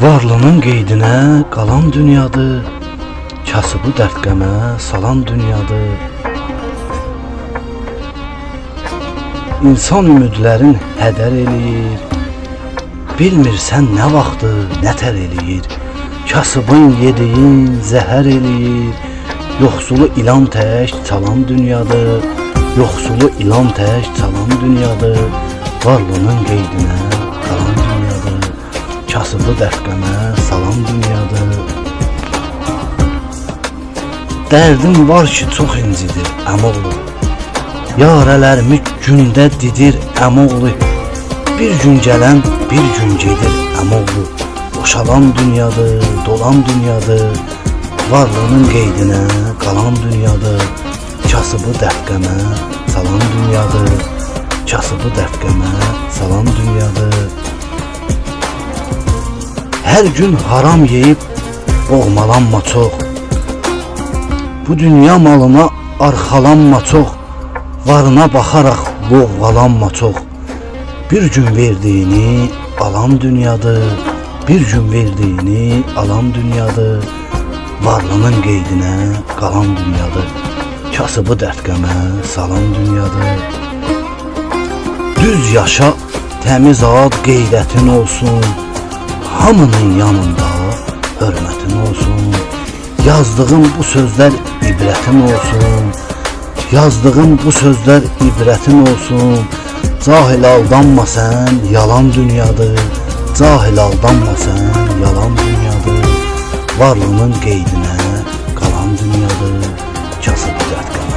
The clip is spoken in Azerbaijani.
Varlının qeydinə qalan dünyadır, kasıbı dərdqəmə salan dünyadır. İnsan ümidlərin hədər eləyir, bilmirsən nə vaxtı nətər eləyir. Kasıbın yediyin zəhər eləyir, yoxsulu ilan tək çalan dünyadır. Yoxsulu ilan tək çalan dünyadır, varlının qeydinə qalan dünyadır. Kasıbı dərdqəmə salan dünyadır. Dərdim var ki çox incidir əmoğlu, yarələrimi gündə didir əmoğlu. Bir gün gələn bir gün gedir əmoğlu, boşalan dünyadır, dolan dünyadır. Varlının qeydinə qalan dünyadır, kasıbı dərdqəmə salan dünyadır. Kasıbı dərdqəmə salan dünyadır. Hər gün haram yeyib boğmalanma çox, bu dünya malına arxalanma çox. Varına baxaraq lovğalanma çox. Bir gün verdiyini alan dünyadır, bir gün verdiyini alan dünyadır. Varlının qeydinə qalan dünyadır, kasıbı dərdqəmə salan dünyadır. Düz yaşa, təmiz ad qeyrətin olsun, hamının yanında hörmətin olsun. Yazdığım bu sözlər ibrətin olsun, yazdığım bu sözlər ibrətin olsun. Cahil aldanma sən, yalan dünyadır, cahil aldanma sən, yalan dünyadır. Varlının qeydinə qalan dünyadır, kasıbı dərdqəmə